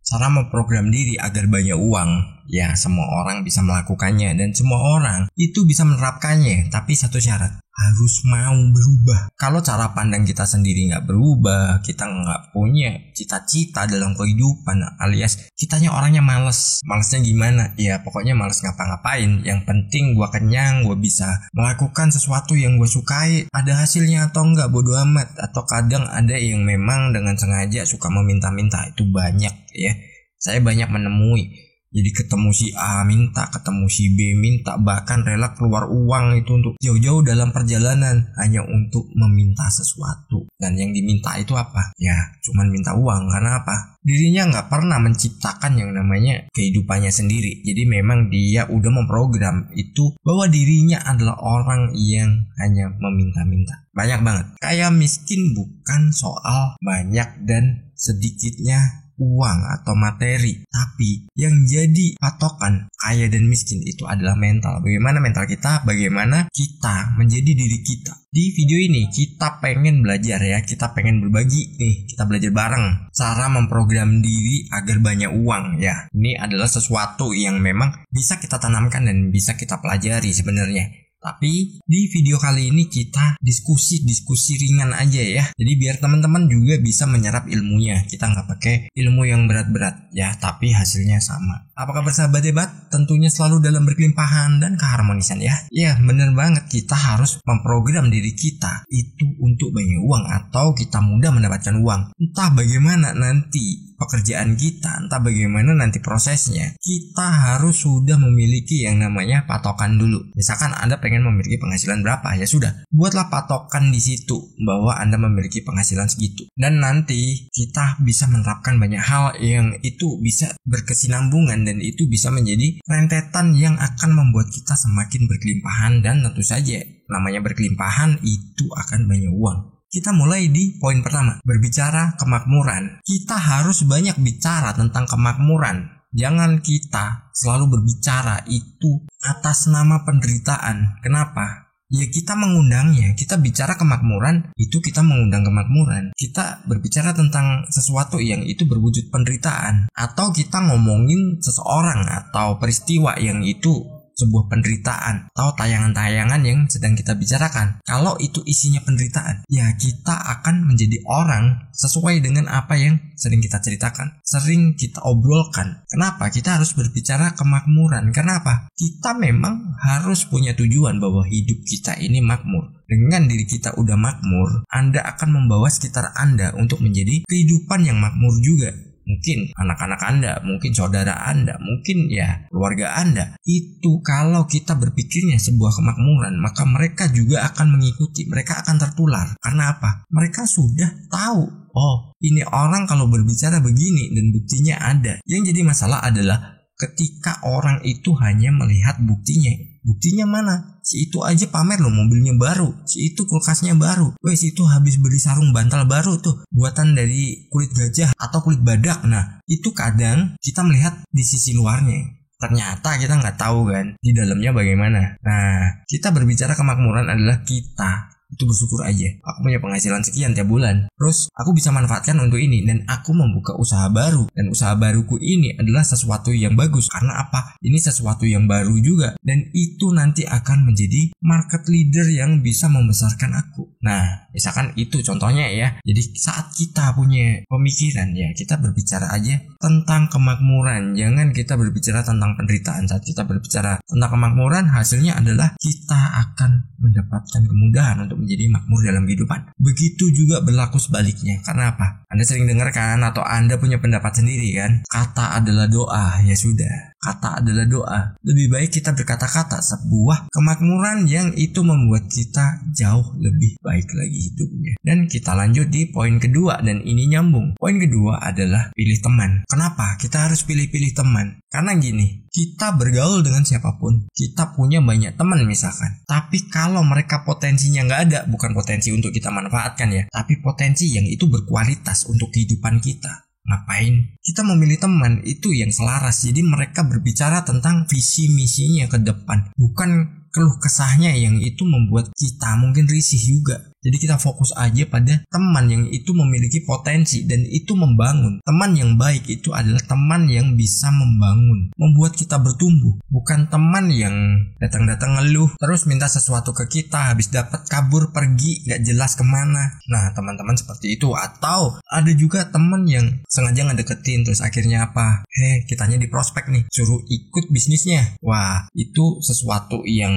Cara memprogram diri agar banyak uang, ya semua orang bisa melakukannya dan semua orang itu bisa menerapkannya. Tapi satu syarat, harus mau berubah. Kalau cara pandang kita sendiri nggak berubah, kita nggak punya cita-cita dalam kehidupan, alias kitanya orangnya males. Malesnya gimana? Ya pokoknya males ngapa-ngapain. Yang penting gue kenyang, gue bisa melakukan sesuatu yang gue sukai. Ada hasilnya atau enggak, bodo amat. Atau kadang ada yang memang dengan sengaja suka meminta-minta. Itu banyak ya. Saya banyak menemui. Jadi ketemu si A minta, ketemu si B minta, bahkan rela keluar uang itu untuk jauh-jauh dalam perjalanan hanya untuk meminta sesuatu. Dan yang diminta itu apa? Ya cuman minta uang. Karena apa? Dirinya nggak pernah menciptakan yang namanya kehidupannya sendiri. Jadi memang dia udah memprogram itu bahwa dirinya adalah orang yang hanya meminta-minta. Banyak banget. Kaya miskin bukan soal banyak dan sedikitnya uang atau materi, tapi yang jadi patokan kaya dan miskin itu adalah mental. Bagaimana mental kita, bagaimana kita menjadi diri kita. Di video ini kita pengen belajar ya, kita pengen berbagi nih, kita belajar bareng cara memprogram diri agar banyak uang ya. Ini adalah sesuatu yang memang bisa kita tanamkan dan bisa kita pelajari sebenarnya. Tapi di video kali ini kita diskusi ringan aja ya. Jadi biar teman-teman juga bisa menyerap ilmunya. Kita nggak pakai ilmu yang berat-berat ya, tapi hasilnya sama. Apakah bersahabat hebat? Tentunya selalu dalam berkelimpahan dan keharmonisan ya. Ya bener banget, kita harus memprogram diri kita itu untuk banyak uang atau kita mudah mendapatkan uang. Entah bagaimana nanti pekerjaan kita, entah bagaimana nanti prosesnya, kita harus sudah memiliki yang namanya patokan dulu. Misalkan Anda pengen memiliki penghasilan berapa, ya sudah, buatlah patokan di situ bahwa Anda memiliki penghasilan segitu. Dan nanti kita bisa menerapkan banyak hal yang itu bisa berkesinambungan dan itu bisa menjadi rentetan yang akan membuat kita semakin berkelimpahan. Dan tentu saja namanya berkelimpahan itu akan banyak uang. Kita mulai di poin pertama, berbicara kemakmuran. Kita harus banyak bicara tentang kemakmuran. Jangan kita selalu berbicara itu atas nama penderitaan. Kenapa? Ya kita mengundangnya, kita bicara kemakmuran, itu kita mengundang kemakmuran. Kita berbicara tentang sesuatu yang itu berwujud penderitaan. Atau kita ngomongin seseorang atau peristiwa yang itu sebuah penderitaan atau tayangan-tayangan yang sedang kita bicarakan. Kalau itu isinya penderitaan, ya kita akan menjadi orang sesuai dengan apa yang sering kita ceritakan, sering kita obrolkan. Kenapa? Kita harus berbicara kemakmuran. Kenapa? Kita memang harus punya tujuan bahwa hidup kita ini makmur. Dengan diri kita udah makmur, Anda akan membawa sekitar Anda untuk menjadi kehidupan yang makmur juga. Mungkin anak-anak Anda, mungkin saudara Anda, mungkin ya keluarga Anda. Itu kalau kita berpikirnya sebuah kemakmuran, maka mereka juga akan mengikuti, mereka akan tertular. Karena apa? Mereka sudah tahu, oh ini orang kalau berbicara begini dan buktinya ada. Yang jadi masalah adalah ketika orang itu hanya melihat buktinya. Buktinya mana? Si itu aja pamer loh mobilnya baru, si itu kulkasnya baru, si itu habis beli sarung bantal baru tuh buatan dari kulit gajah atau kulit badak. Nah itu kadang kita melihat di sisi luarnya, ternyata kita nggak tahu kan di dalamnya bagaimana. Nah kita berbicara kemakmuran adalah kita itu bersyukur aja, aku punya penghasilan sekian tiap bulan, terus aku bisa manfaatkan untuk ini, dan aku membuka usaha baru, dan usaha baruku ini adalah sesuatu yang bagus. Karena apa? Ini sesuatu yang baru juga, dan itu nanti akan menjadi market leader yang bisa membesarkan aku. Nah misalkan itu contohnya ya. Jadi saat kita punya pemikiran ya, kita berbicara aja tentang kemakmuran, jangan kita berbicara tentang penderitaan. Saat kita berbicara tentang kemakmuran, hasilnya adalah kita akan mendapatkan kemudahan untuk menjadi makmur dalam kehidupan. Begitu juga berlaku sebaliknya. Karena apa? Anda sering dengar kan, atau Anda punya pendapat sendiri kan, kata adalah doa. Ya sudah, kata adalah doa. Lebih baik kita berkata-kata sebuah kemakmuran yang itu membuat kita jauh lebih baik lagi hidupnya. Dan kita lanjut di poin kedua, dan ini nyambung. Poin kedua adalah pilih teman. Kenapa kita harus pilih-pilih teman? Karena gini, kita bergaul dengan siapapun, kita punya banyak teman misalkan, tapi kalau mereka potensinya nggak ada, bukan potensi untuk kita manfaatkan ya, tapi potensi yang itu berkualitas untuk kehidupan kita, ngapain kita memilih teman itu yang selaras? Jadi mereka berbicara tentang visi misinya ke depan, bukan keluh kesahnya yang itu membuat kita mungkin risih juga. Jadi kita fokus aja pada teman yang itu memiliki potensi dan itu membangun. Teman yang baik itu adalah teman yang bisa membangun, membuat kita bertumbuh. Bukan teman yang datang-datang ngeluh terus minta sesuatu ke kita, habis dapat kabur pergi gak jelas kemana. Nah teman-teman seperti itu. Atau ada juga teman yang sengaja ngedeketin terus akhirnya apa? Kitanya di prospek nih, suruh ikut bisnisnya. Wah, itu sesuatu yang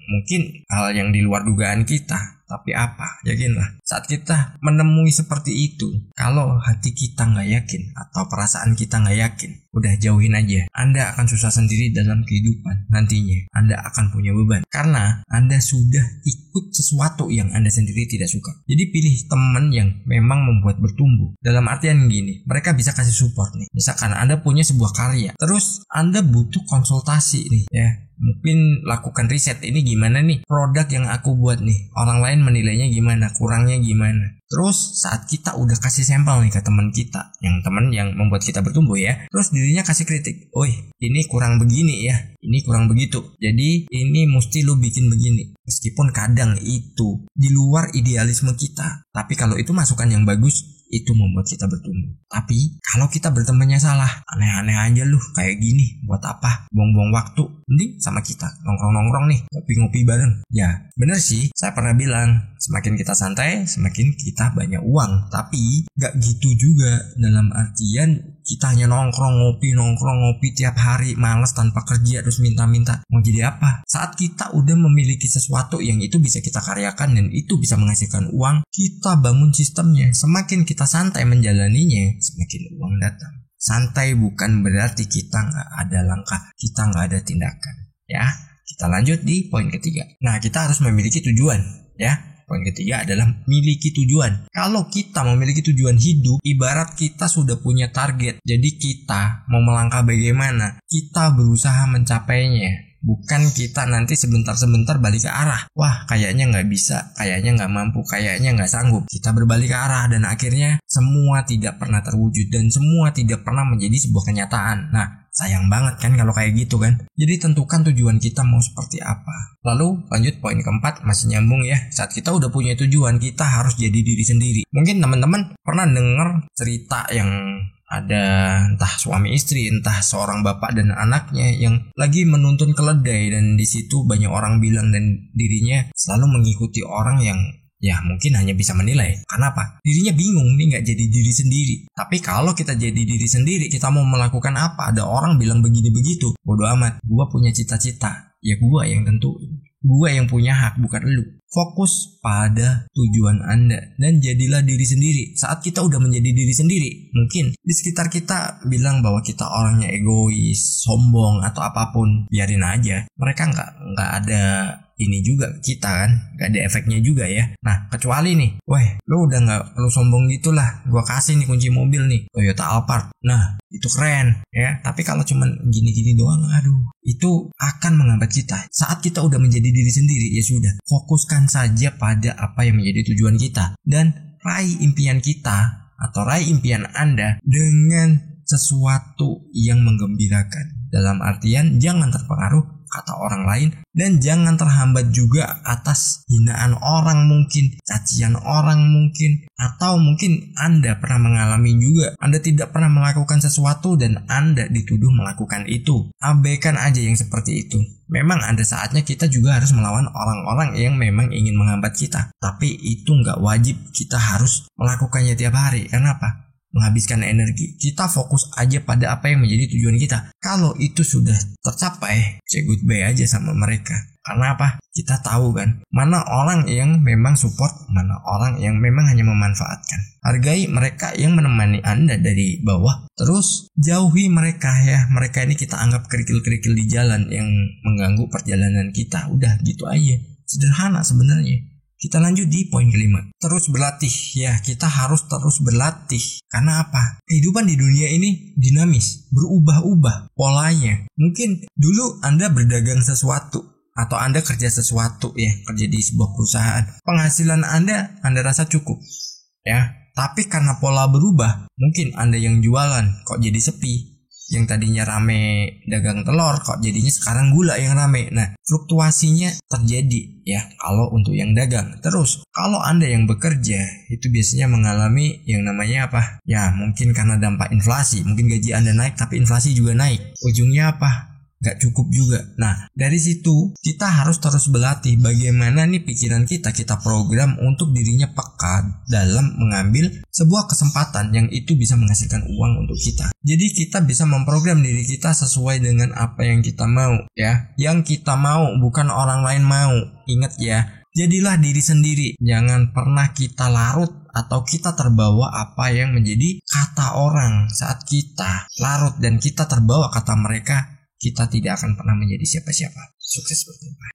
mungkin hal yang di luar dugaan kita. Tapi apa? Yakinlah, saat kita menemui seperti itu, kalau hati kita gak yakin atau perasaan kita gak yakin, udah jauhin aja. Anda akan susah sendiri dalam kehidupan nantinya. Anda akan punya beban karena Anda sudah ikut sesuatu yang Anda sendiri tidak suka. Jadi pilih teman yang memang membuat bertumbuh. Dalam artian gini, mereka bisa kasih support nih. Misalkan Anda punya sebuah karya, terus Anda butuh konsultasi nih ya. Mungkin lakukan riset, ini gimana nih produk yang aku buat nih, orang lain menilainya gimana, kurangnya gimana. Terus saat kita udah kasih sampel nih ke teman kita, yang teman yang membuat kita bertumbuh ya, terus dirinya kasih kritik, ini kurang begini ya, ini kurang begitu, jadi ini mesti lu bikin begini. Meskipun kadang itu di luar idealisme kita, tapi kalau itu masukan yang bagus, itu membuat kita bertumbuh. Tapi kalau kita bertemannya salah, aneh-aneh aja lu, kayak gini, buat apa? Buang-buang waktu. Mending sama kita nongkrong-nongkrong nih, ngopi-ngopi bareng. Ya, bener sih, saya pernah bilang, semakin kita santai, semakin kita banyak uang. Tapi gak gitu juga, dalam artian kita hanya nongkrong ngopi tiap hari, malas tanpa kerja terus minta-minta. Mau jadi apa? Saat kita udah memiliki sesuatu yang itu bisa kita karyakan dan itu bisa menghasilkan uang, kita bangun sistemnya. Semakin kita santai menjalaninya, semakin uang datang. Santai bukan berarti kita nggak ada langkah, kita nggak ada tindakan. Ya, kita lanjut di poin ketiga. Nah, kita harus memiliki tujuan. Ya. Poin ketiga adalah miliki tujuan. Kalau kita memiliki tujuan hidup, ibarat kita sudah punya target. Jadi kita mau melangkah bagaimana, kita berusaha mencapainya. Bukan kita nanti sebentar-sebentar balik ke arah. Wah, kayaknya nggak bisa, kayaknya nggak mampu, kayaknya nggak sanggup. Kita berbalik ke arah dan akhirnya semua tidak pernah terwujud dan semua tidak pernah menjadi sebuah kenyataan. Nah, sayang banget kan kalau kayak gitu kan. Jadi tentukan tujuan kita mau seperti apa. Lalu lanjut poin keempat, masih nyambung ya. Saat kita udah punya tujuan, kita harus jadi diri sendiri. Mungkin teman-teman pernah dengar cerita yang ada entah suami istri, entah seorang bapak dan anaknya yang lagi menuntun keledai, dan di situ banyak orang bilang dan dirinya selalu mengikuti orang yang ya mungkin hanya bisa menilai. Kenapa? Dirinya bingung nih, nggak jadi diri sendiri. Tapi kalau kita jadi diri sendiri, kita mau melakukan apa? Ada orang bilang begini begitu, bodo amat. Gua punya cita-cita, ya gua yang tentuin. Gua yang punya hak, bukan lu. Fokus pada tujuan Anda dan jadilah diri sendiri. Saat kita udah menjadi diri sendiri, mungkin di sekitar kita bilang bahwa kita orangnya egois, sombong atau apapun, biarin aja. Mereka nggak ada ini juga kita kan, gak ada efeknya juga ya. Nah, kecuali nih, lu udah gak perlu sombong gitulah, gua kasih nih kunci mobil nih, Toyota Alphard. Nah, itu keren ya. Tapi kalau cuman gini-gini doang, itu akan menghambat kita. Saat kita udah menjadi diri sendiri, ya sudah, fokuskan saja pada apa yang menjadi tujuan kita dan raih impian kita atau raih impian Anda dengan sesuatu yang menggembirakan. Dalam artian jangan terpengaruh kata orang lain dan jangan terhambat juga atas hinaan orang mungkin, cacian orang mungkin, atau mungkin Anda pernah mengalami juga Anda tidak pernah melakukan sesuatu dan Anda dituduh melakukan itu. Abaikan aja yang seperti itu. Memang ada saatnya kita juga harus melawan orang-orang yang memang ingin menghambat kita, tapi itu nggak wajib kita harus melakukannya tiap hari. Kenapa? Menghabiskan energi. Kita fokus aja pada apa yang menjadi tujuan kita. Kalau itu sudah tercapai, say goodbye aja sama mereka. Karena apa? Kita tahu kan, mana orang yang memang support, mana orang yang memang hanya memanfaatkan. Hargai mereka yang menemani Anda dari bawah. Terus jauhi mereka ya. Mereka ini kita anggap kerikil-kerikil di jalan yang mengganggu perjalanan kita. Udah gitu aja. Sederhana sebenarnya. Kita lanjut di poin kelima. Terus berlatih. Ya, kita harus terus berlatih. Karena apa? Kehidupan di dunia ini dinamis, berubah-ubah polanya. Mungkin dulu Anda berdagang sesuatu atau Anda kerja sesuatu ya, kerja di sebuah perusahaan. Penghasilan Anda rasa cukup. Ya, tapi karena pola berubah, mungkin Anda yang jualan kok jadi sepi. Yang tadinya rame dagang telur kok jadinya sekarang gula yang rame. Nah, fluktuasinya terjadi ya kalau untuk yang dagang. Terus kalau Anda yang bekerja itu biasanya mengalami yang namanya apa? Ya mungkin karena dampak inflasi. Mungkin gaji Anda naik tapi inflasi juga naik. Ujungnya apa? Gak cukup juga. Nah, dari situ kita harus terus berlatih bagaimana nih pikiran kita program untuk dirinya peka dalam mengambil sebuah kesempatan yang itu bisa menghasilkan uang untuk kita. Jadi kita bisa memprogram diri kita sesuai dengan apa yang kita mau ya. Yang kita mau bukan orang lain mau. Ingat ya, jadilah diri sendiri. Jangan pernah kita larut atau kita terbawa apa yang menjadi kata orang. Saat kita larut dan kita terbawa kata mereka, kita tidak akan pernah menjadi siapa-siapa. Sukses berjumpa.